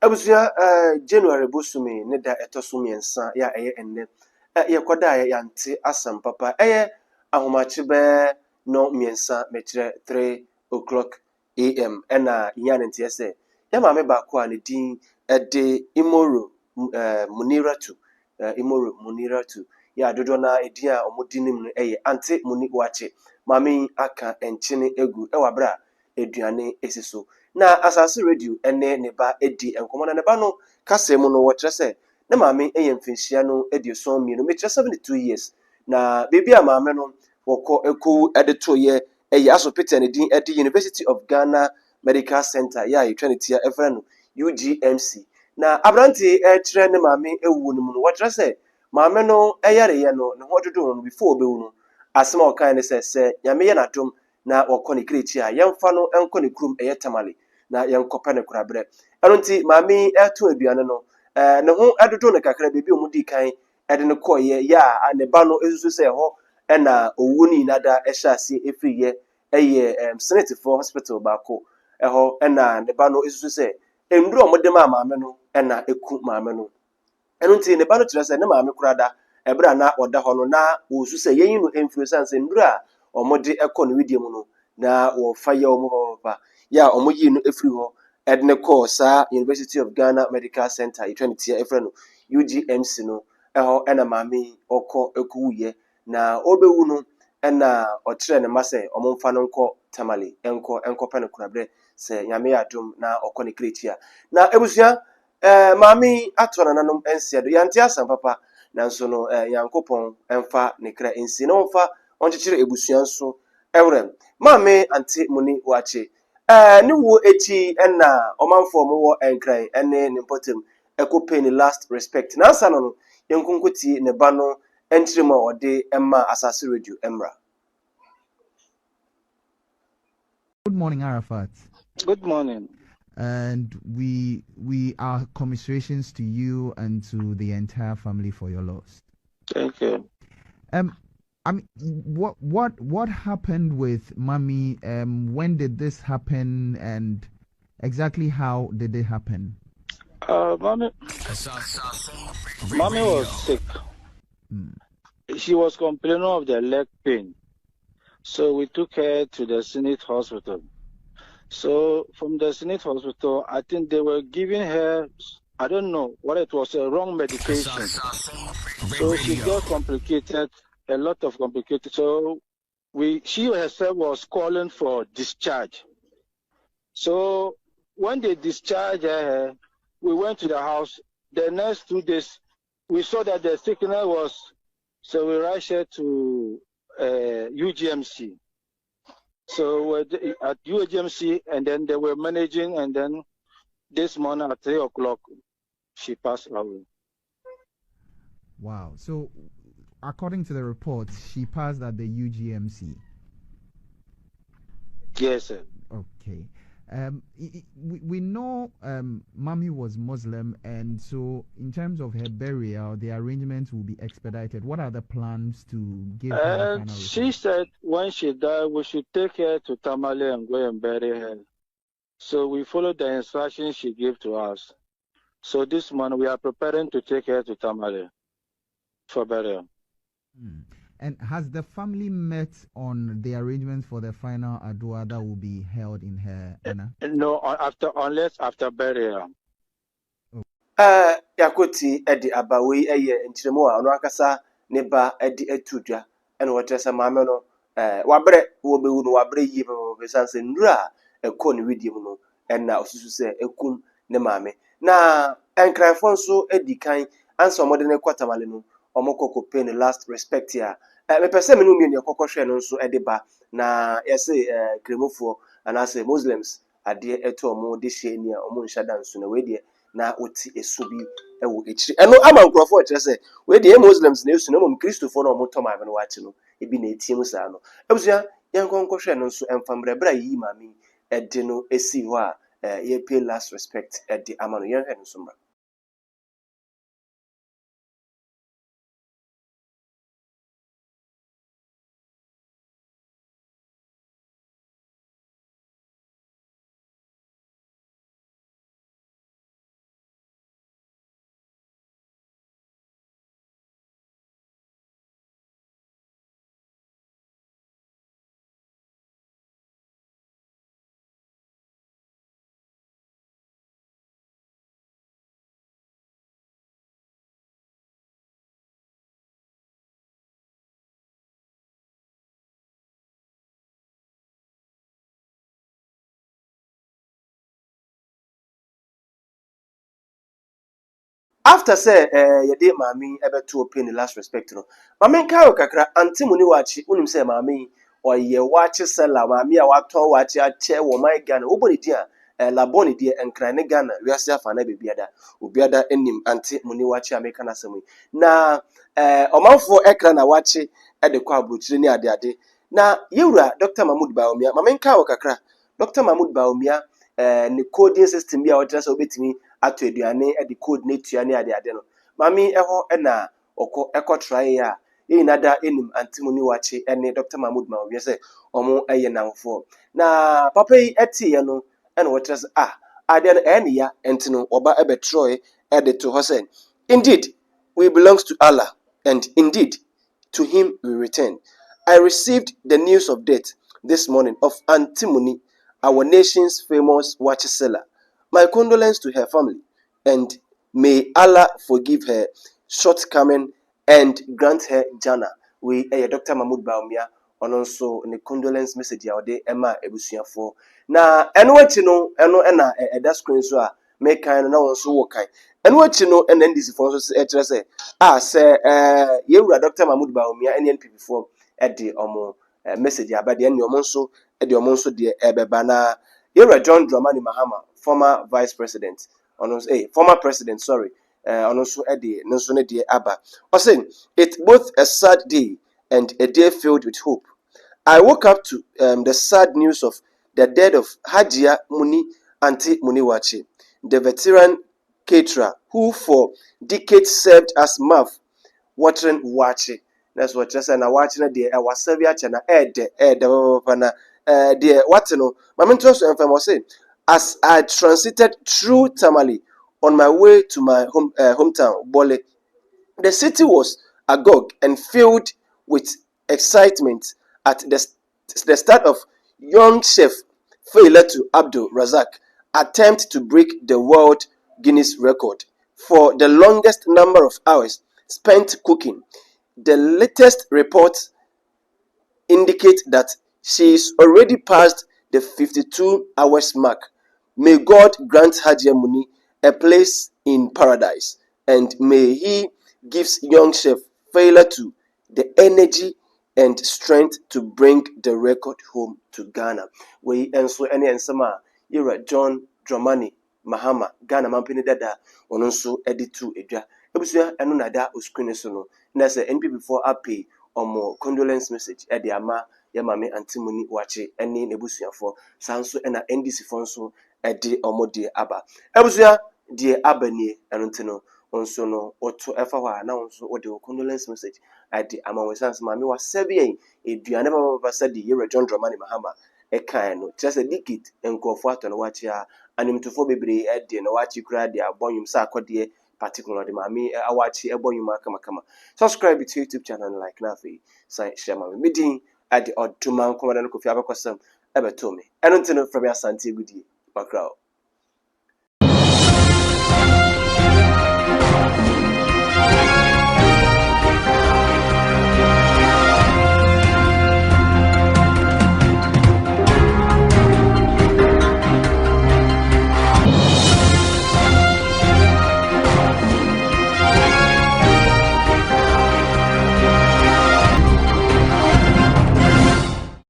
Abusua January bosumi ne da etoso miensa ya eye enne ye koda ya yante asam papa ahomache be no miensa metre 3 o'clock am na nya ntie se ya ma me ba ko a ne din de Imoro Muniratu Imoro Muniratu ya dodo na edin a omudinim no Auntie Muni Waakye mami aka enchene egu wabra eduane esiso na asase radio ene ne ba edi enkomo na ne ba no kasem no wo kire se na maame mfinhia no edi so mienu me kire 72 years na bebi a maame no wokọ eku edeto ye aso Peter ne din edi University of Ghana Medical Center ya etwanity a efra no UGMC na abrante kire ne maame ewu no mu no wo kire se maame no yare ye no ne ho dodo no before obewu no asema okan ne se nyame ye na dom na wakọ ne krechi a yemfa no enko ne krum tamale na yenkopa ne korabre eno nti maami eto aduane no ne ho adodo ne kakra bebi omudi kan ede ne koye ya ne ba no esusu se ho na owu ni nada ehyaase efriye Senate for hospital baako ho na ne ba no esusu se enduro omode maame no na eku maame no eno nti ne ba no kire se ne maame korada ebra na oda ho no na osusu se yeyin no influence nduro a omode ekọ no widie mu no na wo fa ye omo papa ya omoyi no efri ho edne call sa University of Ghana Medical Center etwanity efra no UGMC no na maami okọ ekuye na obewu no na okire ne mase omomfa no nkọ tamale enko pa ne kurabre se nyame adum na okọ ne krechia na ebusua maami atona nanom ensedo yante asam papa nanso no yankopon emfa ne kra ensi na omfa onchichire ebusua nso ewrem maame Auntie Muni Waakye ne wo echi na omanfo mo wo enkran ene ne potem ekope ni last respect na asa no yenkonkoti ne ba no enchirema ode emma asase radio emra. Good morning, Arafat. Good morning. And we are commiserations to you and to the entire family for your loss. Thank you. I mean, what happened with Mommy? When did this happen, and exactly how did it happen? Mommy was sick. She was complaining of the leg pain. So we took her to the Senate Hospital. So from the Senate Hospital, I think they were giving her, I don't know what it was, a wrong medication. So she got complicated, a lot of complicated. So she herself was calling for discharge. So when they discharged her, we went to the house. The next 2 days, we saw that the sickness was, so we rushed her to UGMC. So at UGMC, and then they were managing, and then this morning at 3 o'clock, she passed away. Wow. So according to the report, she passed at the UGMC. Yes, sir. Okay. We know Mommy was Muslim, and so in terms of her burial, the arrangements will be expedited. What are the plans to give her final She said when she died, we should take her to Tamale and go and bury her. So we followed the instructions she gave to us. So this month we are preparing to take her to Tamale for burial. And has the family met on the arrangements for the final adua that will be held in her honor? No, unless after burial. Yakoti edi abawi enchiremo a ono akasa ne ba edi etudwa ene wotresa maame no wabre wo bewu no wabre yi be sanse ndura ekọ ne widie mu no na osusu se ekum ne maame na enkranfo nso edi kan ansa omode ne kwatamale no omokoko pay ne last respect ya me pese me no mi ne kokkohwe no nso ede ba na yese kremofo anase Muslims ade eto omo de hye a omo nhyada nso na we de na oti esubi ewo echiri eno ama nkrofo kire se we de Muslims na esu na mom Christopher na omo to ma be no wachi no ebi na etie mu sa no ebusua yenkonkohwe no nso emfamrebra yi mami ede no esi ho a ye pay last respect ede ama no yenhwe no so mra. after say yede mami ebe to pay the last respect no mami nka kakra Auntie Muni Waakye unim say mami oye Waakye sella mami a waton Waakye ache wo my Ghana obodi dia laboni dia enkran ne Ghana wiase afa na bebiada obiada enim Auntie Muni Waakye ameka na asemu na omanfo ekra na Waakye de kwa abrochire ni ade na yewura Dr. Mahmoud Bawumia mami nka kakra Dr. Mahmoud Bawumia ne coding system bi a wotra say obetimi ato aduane de code ne tuane ade no mami eho na eko try ya nada enim Auntie Muni Waakye ene Dr. Mahmoud Bawumia say omo eye namfo na papa yi eti ye no ene wotra say ade no ene ya enti no oba ebetroy de to ho say indeed we belongs to Allah and indeed to him we return. I received the news of death this morning of Auntie Muni, our nation's famous Waakye seller. My condolences to her family, and may Allah forgive her shortcoming and grant her Jannah. We Dr. Mahmoud Bawumia on also the condolence message ya ode Emma ebusuafo. Na enwechi no ena that screen so a make kind na won so wo kan. Enwechi no ena ndisi fo so kire say say yewura Dr. Mahmoud Bawumia ene NPP fo de omo message about the end omo de ebeba na yewura John Dramani Mahama former vice president former president sorry also de nso ne de aba o say it's both a sad day and a day filled with hope. I woke up to the sad news of the death of Hajia Muni Auntie Muni Waakye, the veteran caterer who for decades served as mouth watering Waakye. That's what just na Waakye na de was serve ya na na de what no mamentro so enfam say as I transited through Tamale on my way to my hometown Bole, the city was agog and filled with excitement at the start of young chef Failatu Abdul Razak attempt to break the world Guinness record for the longest number of hours spent cooking. The latest reports indicate that she is already past the 52 hours mark. May God grant Hajia Muni a place in paradise, and may He gives young chef Failatu the energy and strength to bring the record home to Ghana. We enso any ensema Ira John Dramani Mahama Ghana mampini dada ono nso editu edwa. Ebusua eno nada o screen so no. Na say NP before apay omo condolence message de ama ya mame Auntie Muni Waakye ene nebusuafo sanso ena NDC fo nso de omo de aba ebusua de aba nie eno ntino onso no oto efa hwa na onso o de condolence message de ama we sanso mame wa seven eduane baba sadi Yere John Dramani Mahama kan no just a decade enkofo ato no Waakye a animtofo bebre de no Waakye kura de abonyum sa akode particularly mami Waakye ebonyum kama subscribe to YouTube channel and like na fe sign share my meeting at the odd 2 man Kofi abakosam ebeto me eno ntino from Asante gudi background